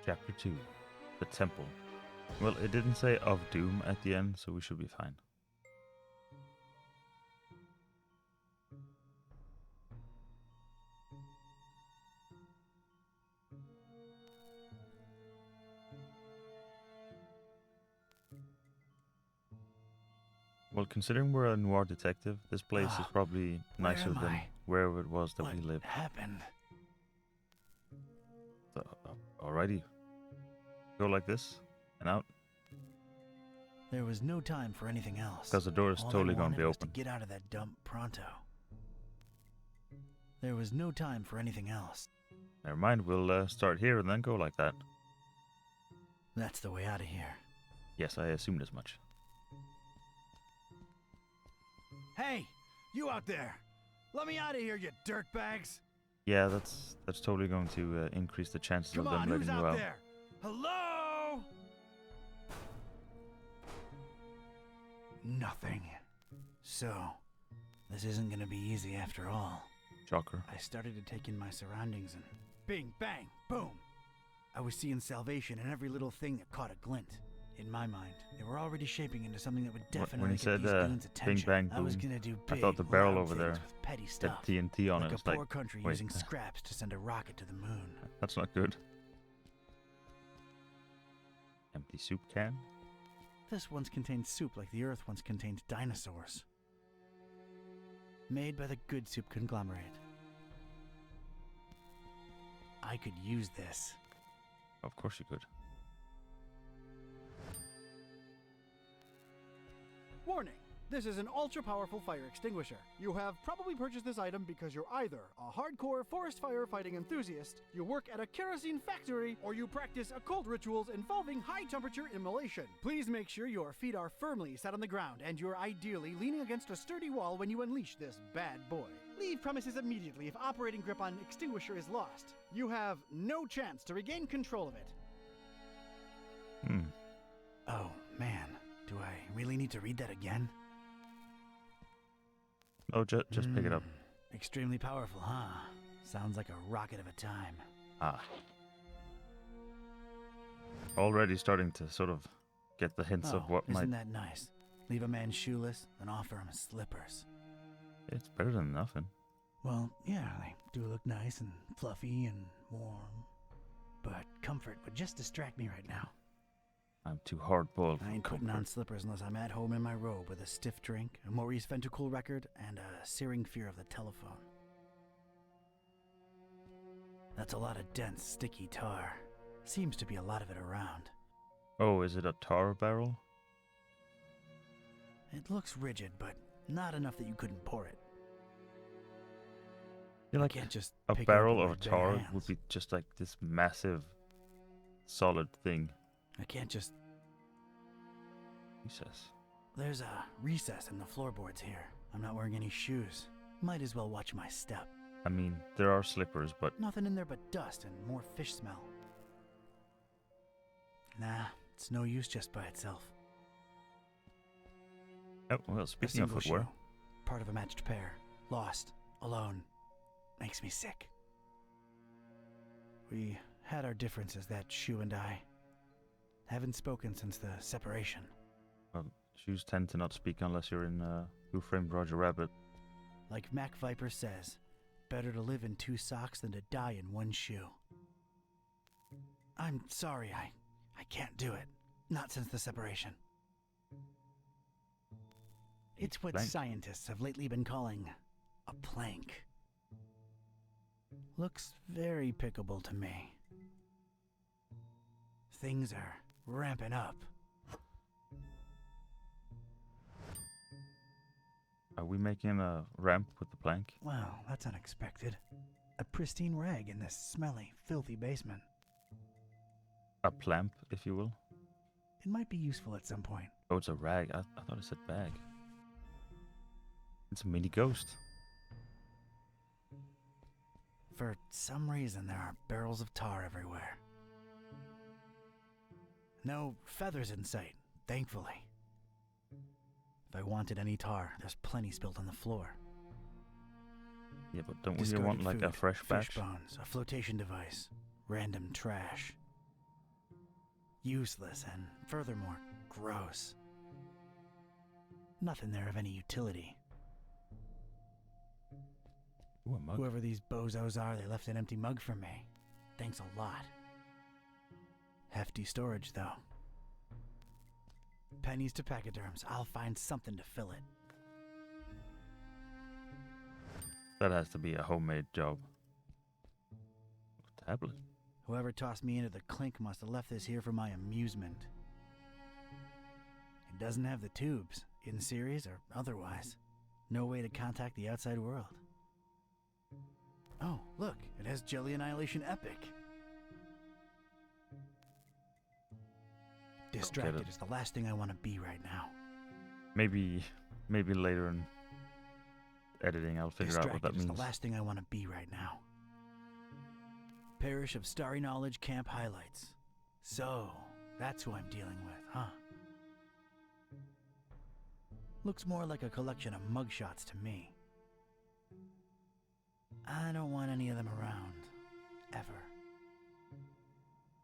Chapter 2. The Temple. Well, it didn't say of Doom at the end, so we should be fine. Well, considering we're a noir detective, this place is probably nicer than wherever it was that we lived. What happened? So, alrighty. Go like this, and out. There was no time for anything else. Because the door is totally going to be open. To get out of that dump pronto. There was no time for anything else. Never mind, we'll start here and then go like that. That's the way out of here. Yes, I assumed as much. Hey, you out there! Let me out of here, you dirtbags! Yeah, that's totally going to increase the chances of them letting you out. Come on, who's out there? Hello? Nothing. So, this isn't gonna be easy after all. Shocker. I started to take in my surroundings and bing, bang, boom! I was seeing salvation in every little thing that caught a glint. In my mind, they were already shaping into something that would definitely when he get said, these goons' attention. bing, bang, boom, I was gonna do big, I thought the barrel loud over there things with petty had stuff, TNT on like it. a It's poor like, country wait, using scraps to send a rocket to the moon. That's not good. Empty soup can? This once contained soup like the Earth once contained dinosaurs. Made by the Good Soup conglomerate. I could use this. Of course you could. Warning! This is an ultra-powerful fire extinguisher. You have probably purchased this item because you're either a hardcore forest firefighting enthusiast, you work at a kerosene factory, or you practice occult rituals involving high-temperature immolation. Please make sure your feet are firmly set on the ground and you're ideally leaning against a sturdy wall when you unleash this bad boy. Leave premises immediately if operating grip on extinguisher is lost. You have no chance to regain control of it. Oh, man. Do I really need to read that again? Oh, just pick it up. Extremely powerful, huh? Sounds like a rocket of a time. Ah. Already starting to sort of get the hints of what isn't that nice? Leave a man shoeless, then offer him slippers. It's better than nothing. Well, yeah, they do look nice and fluffy and warm. But comfort would just distract me right now. I'm too hard-boiled. I ain't putting on slippers unless I'm at home in my robe with a stiff drink, a Maurice Ventacool record, and a searing fear of the telephone. That's a lot of dense, sticky tar. Seems to be a lot of it around. Oh, is it a tar barrel? It looks rigid, but not enough that you couldn't pour it. You're like can't just a pick it up barrel with of my bare tar hands. would be just like this massive, solid thing. I can't just... Jesus. There's a recess in the floorboards here. I'm not wearing any shoes. Might as well watch my step. I mean, there are slippers, but... Nothing in there but dust and more fish smell. Nah, it's no use just by itself. Oh, well, speaking of footwear... Shoe, part of a matched pair. Lost. Alone. Makes me sick. We had our differences, that shoe and I. Haven't spoken since the separation. Well, shoes tend to not speak unless you're in Who Framed Roger Rabbit. Like Mac Viper says, better to live in 2 socks than to die in 1 shoe. I'm sorry, I can't do it. Not since the separation. It's what scientists have lately been calling a plank. Looks very pickable to me. Things are ramping up. Are we making a ramp with the plank? Wow, that's unexpected. A pristine rag in this smelly, filthy basement. A plamp, if you will? It might be useful at some point. Oh, it's a rag. I thought it said bag. It's a mini ghost. For some reason, there are barrels of tar everywhere. No feathers in sight, thankfully. If I wanted any tar, there's plenty spilled on the floor. Yeah, but don't we want like a fresh batch? Fish bones, a flotation device, random trash. Useless and, furthermore, gross. Nothing there of any utility. Ooh, a mug. Whoever these bozos are, they left an empty mug for me. Thanks a lot. Hefty storage, though. Pennies to pachyderms. I'll find something to fill it. That has to be a homemade job. Tablet. Whoever tossed me into the clink must have left this here for my amusement. It doesn't have the tubes, in series or otherwise. No way to contact the outside world. Oh, look, it has Jelly Annihilation Epic. Distracted is the last thing I want to be right now. Maybe later in editing I'll figure out what that means. Distracted is the last thing I want to be right now. Parish of Starry Knowledge Camp Highlights. So, that's who I'm dealing with, huh? Looks more like a collection of mugshots to me. I don't want any of them around. Ever.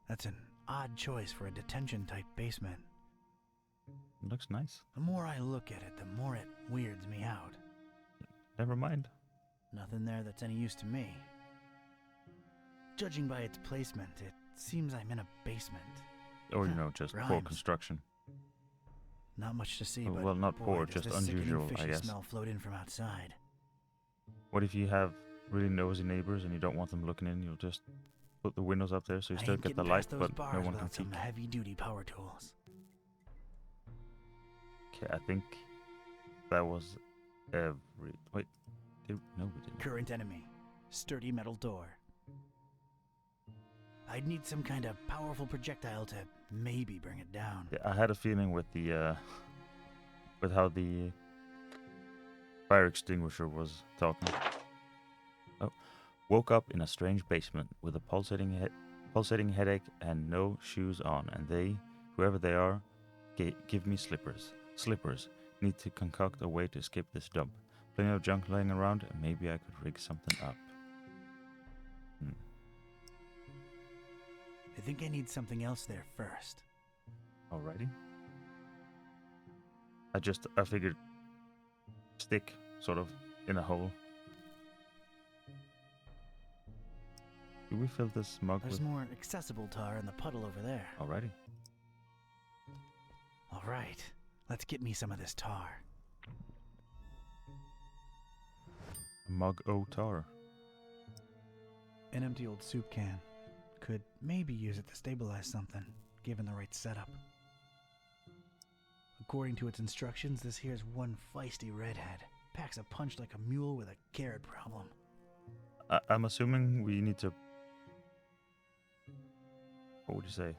That's an odd choice for a detention-type basement. It looks nice. The more I look at it, the more it weirds me out. Never mind. Nothing there that's any use to me. Judging by its placement, it seems I'm in a basement. Or, just poor Rhymes. construction. Not much to see, Oh, but well, not boy, poor, does just this sickening unusual, fishy I guess. smell float in from outside. What if you have really nosy neighbors and you don't want them looking in? You'll just put the windows up there so you I still ain't get the getting light, past those but bars no one can without peek. some heavy-duty power tools. Okay, I think that was every... Wait. No, we didn't. Current enemy. Sturdy metal door. I'd need some kind of powerful projectile to maybe bring it down. Yeah, I had a feeling with the... with how the fire extinguisher was talking. Oh. Woke up in a strange basement with a pulsating headache and no shoes on, and they, whoever they are, give me slippers. Slippers. Need to concoct a way to escape this dump. Plenty of junk lying around, and maybe I could rig something up. I think I need something else there first. Alrighty. I figured stick, sort of, in a hole. Do we fill this mug There's with... more accessible tar in the puddle over there. Alrighty. Alright, let's get me some of this tar. Mug o' tar. An empty old soup can. Could maybe use it to stabilize something, given the right setup. According to its instructions, this here's one feisty redhead. Packs a punch like a mule with a carrot problem. I'm assuming we need to... What would you say?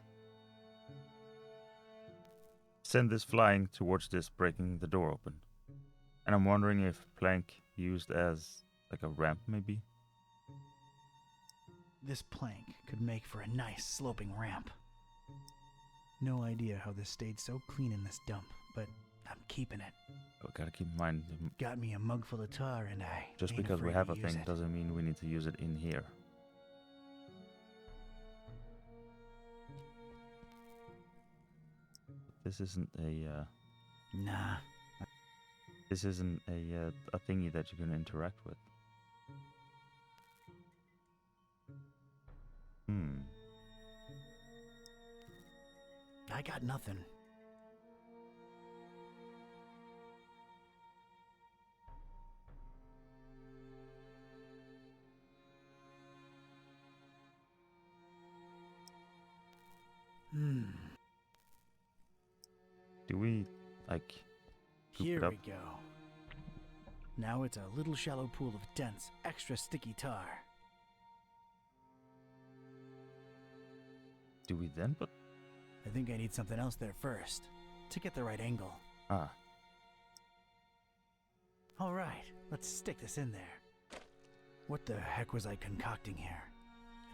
Send this flying towards this, breaking the door open. And I'm wondering if plank used as like a ramp, maybe? This plank could make for a nice sloping ramp. No idea how this stayed so clean in this dump, but I'm keeping it. Oh, gotta keep in mind, Got me a mug full of tar and I just ain't because we afraid have to a use thing it. doesn't mean we need to use it in here. This isn't a, Nah. this isn't a thingy that you can interact with. I got nothing. Do we, like, scoop Here it up? we go. Now it's a little shallow pool of dense, extra sticky tar. Do we then put... I think I need something else there first, to get the right angle. Ah, Alright, let's stick this in there. What the heck was I concocting here?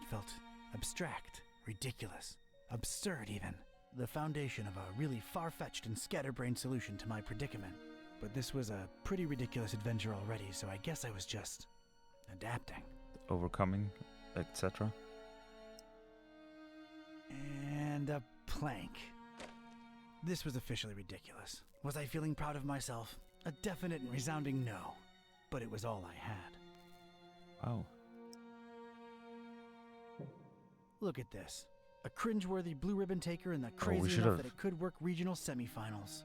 It felt abstract, ridiculous, absurd even. The foundation of a really far-fetched and scatterbrained solution to my predicament. But this was a pretty ridiculous adventure already, so I guess I was just adapting. overcoming, etc. And And a plank. This was officially ridiculous. Was I feeling proud of myself? A definite and resounding no. But it was all I had. Wow. Look at this. A cringeworthy blue ribbon taker and the crazy enough should've- that it could work regional semifinals.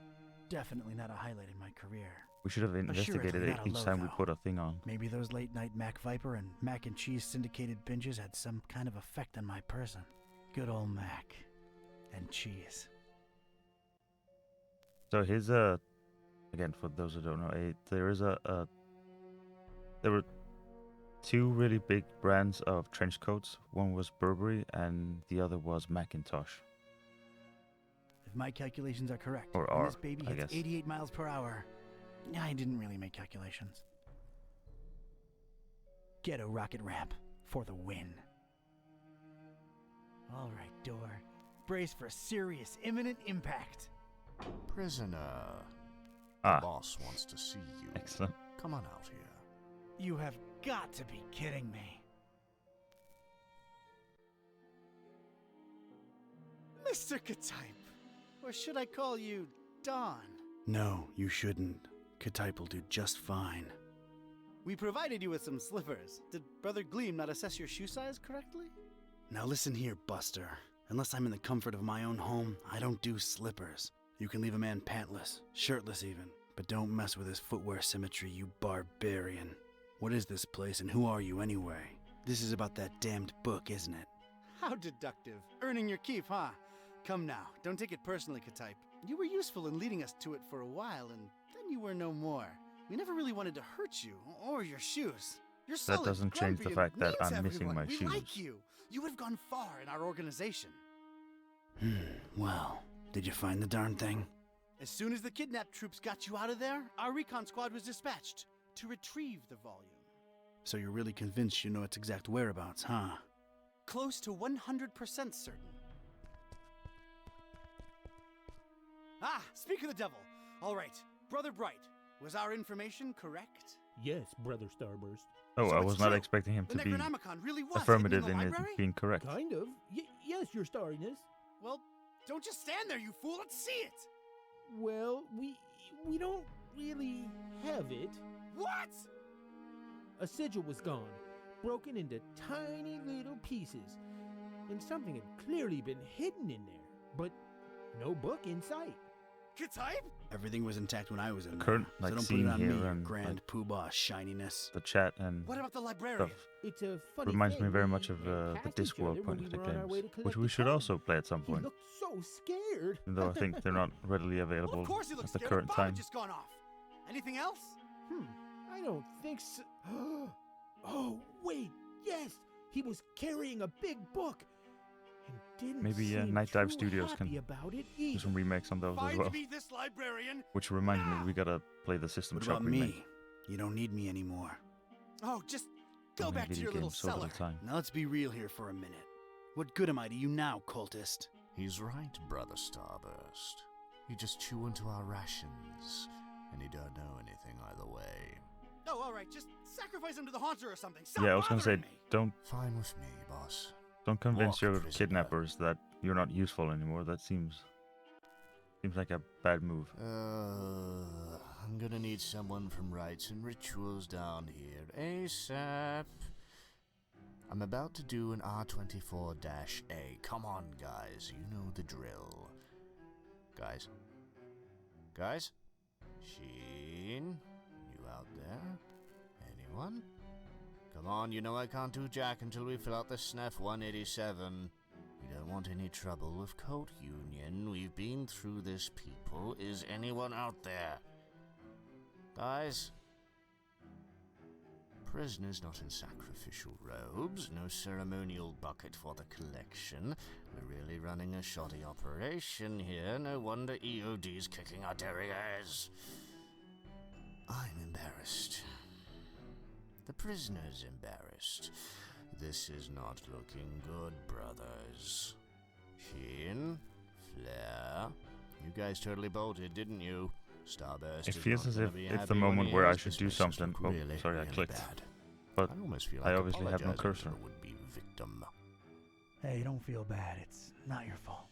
Definitely not a highlight in my career. We should have investigated Assuredly it not a each low, time we though. put a thing on. Maybe those late-night Mac Viper and mac and cheese syndicated binges had some kind of effect on my person. Good old mac and cheese. So his again, for those who don't know, there is there were two really big brands of trench coats. One was Burberry and the other was Macintosh. If my calculations are correct, Or when are, this baby I hits guess. 88 miles per hour, I didn't really make calculations. Get a rocket ramp for the win. All right, door. Brace for serious, imminent impact. Prisoner. Ah. The boss wants to see you. Excellent. Come on out here. You have got to be kidding me. Mr. Katype. Or should I call you Don? No, you shouldn't. Katype will do just fine. We provided you with some slippers. Did Brother Gleam not assess your shoe size correctly? Now listen here, Buster. Unless I'm in the comfort of my own home, I don't do slippers. You can leave a man pantless, shirtless even, but don't mess with his footwear symmetry, you barbarian. What is this place and who are you anyway? This is about that damned book, isn't it? How deductive. Earning your keep, huh? Come now, don't take it personally, Katype. You were useful in leading us to it for a while, and then you were no more. We never really wanted to hurt you, or your shoes. You're solid, doesn't change the grumpy, fact and that mean to I'm missing everyone. my We shoes. like you. You would have gone far in our organization. Well, did you find the darn thing? As soon as the kidnapped troops got you out of there, our recon squad was dispatched to retrieve the volume. So you're really convinced you know its exact whereabouts, huh? Close to 100% certain. Ah, speak of the devil. All right, Brother Bright, was our information correct? Yes, Brother Starburst. Oh, So I it's was not true. expecting him The to be Necronomicon really was affirmative hidden in in the it library? being correct. Kind of. Yes, Your Starriness. Well, don't just stand there, you fool. Let's see it. Well, we don't really have it. What? A sigil was gone, broken into tiny little pieces, and something had clearly been hidden in there, but no book in sight. Katype? Everything was intact when I was in there. current, So like, don't put scene it on here me, your and, grand like, poobah shininess. The chat and What about the librarian? stuff It's a funny reminds thing, me very we much of the passed each Discworld other when point we were on our way to games, collect which the we should tome. also play at some He point. looked so scared. Even though I think they're not readily Well, available of course he looks at the scared. current The bomb had time. just gone off. Anything else? I don't think so. Oh, wait, yes! He was carrying a big book. And didn't Maybe seem Night Dive too Studios can happy about it do either. some remakes on those as Find well. me this librarian. Which reminds me, we gotta play the System What Shock about remake. me? You don't need me anymore. Oh, just go Only back to video your little games so little cellar. time. Now let's be real here for a minute. What good am I to you now, cultist? He's right, Brother Starburst. You just chew into our rations, and you don't know anything either way. Oh, all right. Just sacrifice him to the haunter or something. Stop Yeah, I was gonna say, bothering me. don't Fine with me, boss. convince Walk, your prisoner. kidnappers that you're not useful anymore. That seems like a bad move. I'm gonna need someone from rites and rituals down here ASAP. I'm about to do an R24-A. Come on, guys. You know the drill. Guys? Sheen? You out there? Anyone? Come on, you know I can't do jack until we fill out the SNF 187. We don't want any trouble with Code Union. We've been through this, people. Is anyone out there? Guys? Prisoners not in sacrificial robes, no ceremonial bucket for the collection. We're really running a shoddy operation here. No wonder EOD's kicking our derrieres. I'm embarrassed. The prisoner's embarrassed. This is not looking good, brothers. Sheen, Flair, you guys totally bolted, didn't you? Starburst. It is feels not as gonna if be it's happy the when moment he where I hears should this do makes us something. look Oh, really, sorry, I really clicked. bad. But I almost feel I like obviously have no apologizing to cursor. the would-be victim. Hey, don't feel bad. It's not your fault.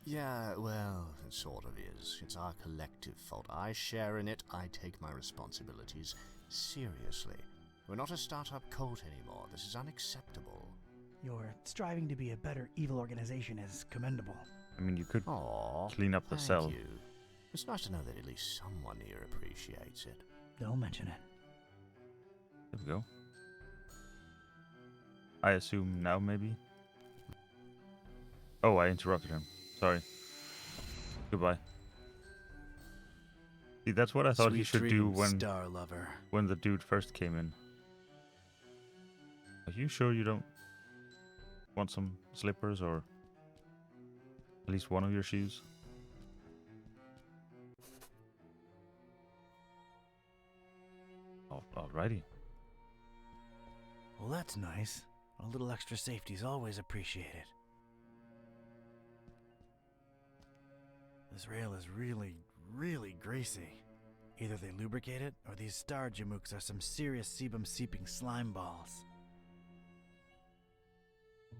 Yeah, well, it sort of is. It's our collective fault. I share in it. I take my responsibilities seriously. We're not a startup cult anymore. This is unacceptable. Your striving to be a better evil organization is commendable. I mean, you could Aw, clean up the thank cell. you. It's nice to know that at least someone here appreciates it. Don't mention it. There we go. I assume now, maybe? Oh, I interrupted him. Sorry. Goodbye. See, that's what I thought he should do Star Lover. when the dude first came in. Are you sure you don't want some slippers or at least one of your shoes? Alrighty. Well, that's nice. A little extra safety is always appreciated. This rail is really, really greasy. Either they lubricate it, or these star jamooks are some serious sebum-seeping slime balls.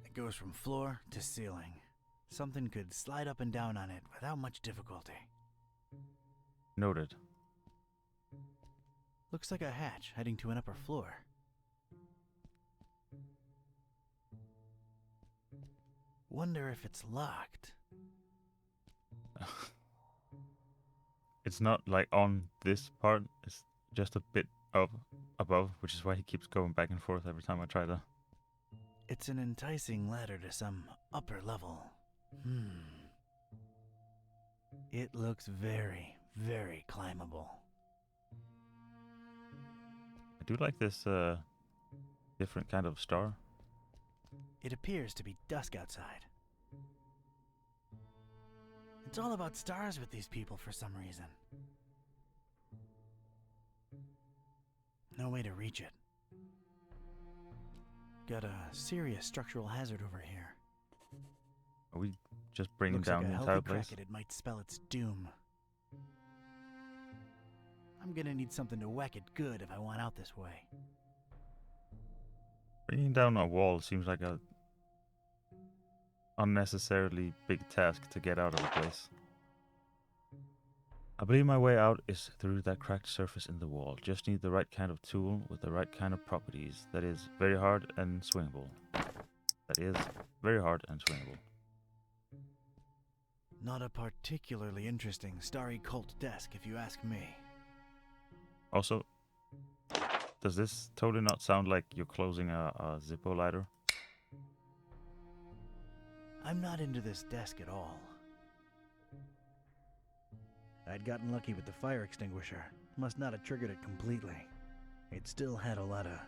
It goes from floor to ceiling. Something could slide up and down on it without much difficulty. Noted. Looks like a hatch heading to an upper floor. Wonder if it's locked. It's not like on this part, it's just a bit up above, which is why he keeps going back and forth every time I try to. It's an enticing ladder to some upper level. It looks very, very climbable. I do like this different kind of star. It appears to be dusk outside. It's all about stars with these people for some reason. No way to reach it. Got a serious structural hazard over here. Are we just bringing Looks down like the a entire healthy place? crack at it might spell its doom. I'm gonna need something to whack it good if I want out this way. Bringing down a wall seems like a unnecessarily big task to get out of the place. I believe my way out is through that cracked surface in the wall. Just need the right kind of tool with the right kind of properties. That is very hard and swingable. That is very hard and swingable. Not a particularly interesting starry cult desk, if you ask me. Also, does this totally not sound like you're closing a Zippo ladder? I'm not into this desk at all. I'd gotten lucky with the fire extinguisher. Must not have triggered it completely. It still had a lot of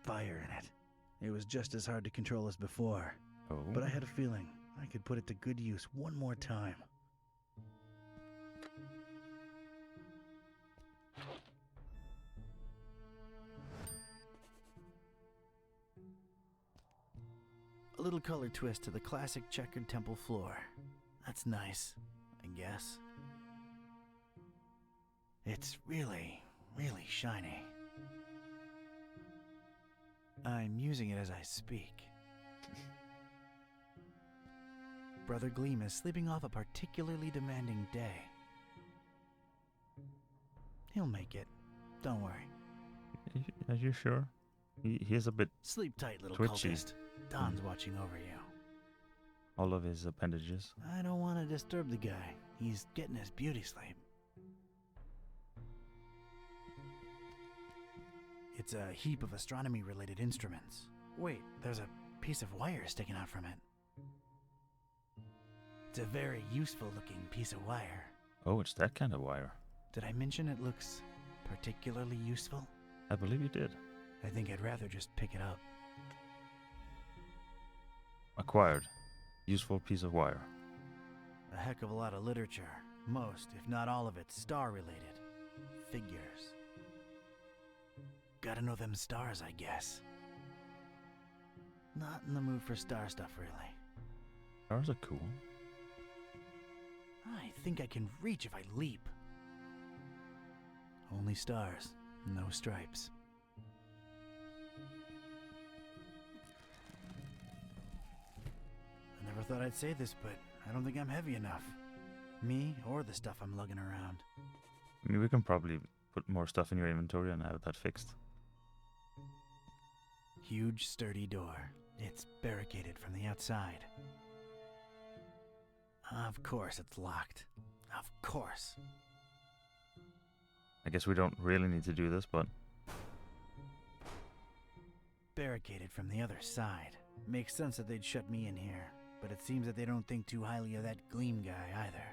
fire in it. It was just as hard to control as before. Oh. But I had a feeling I could put it to good use one more time. A little color twist to the classic checkered temple floor. That's nice, I guess. It's really, really shiny. I'm using it as I speak. Brother Gleam is sleeping off a particularly demanding day. He'll make it. Don't worry. Are you sure? He's a bit Sleep tight, little twitchy. cultist. Don's watching over you. all of his appendages. I don't want to disturb the guy. He's getting his beauty sleep. It's a heap of astronomy-related instruments. Wait, there's a piece of wire sticking out from it. It's a very useful-looking piece of wire. Oh, it's that kind of wire. Did I mention it looks particularly useful? I believe you did. I think I'd rather just pick it up. Acquired. Useful piece of wire. A heck of a lot of literature. Most, if not all of it, star-related. Figures. Gotta know them stars, I guess. Not in the mood for star stuff, really. Stars are cool. I think I can reach if I leap. Only stars, no stripes. I never thought I'd say this, but I don't think I'm heavy enough. Me or the stuff I'm lugging around. I mean, we can probably put more stuff in your inventory and have that fixed. Huge, sturdy door. It's barricaded from the outside. Of course it's locked. Of course. I guess we don't really need to do this, but... Barricaded from the other side. Makes sense that they'd shut me in here, but it seems that they don't think too highly of that Gleam guy either.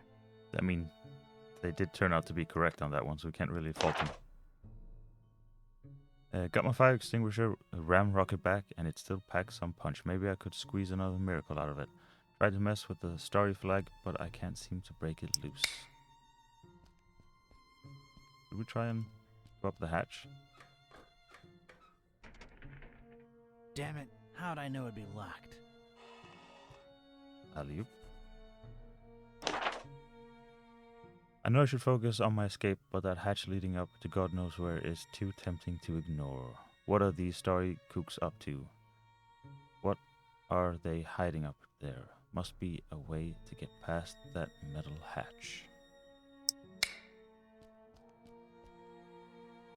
I mean, they did turn out to be correct on that one, so we can't really fault them. Got my fire extinguisher, a ram rocket back, and it still packs some punch. Maybe I could squeeze another miracle out of it. Tried to mess with the starry flag, but I can't seem to break it loose. Should we try and go up the hatch? Damn it, how'd I know it'd be locked? Alley-oop. I know I should focus on my escape, but that hatch leading up to God knows where is too tempting to ignore. What are these starry kooks up to? What are they hiding up there? Must be a way to get past that metal hatch.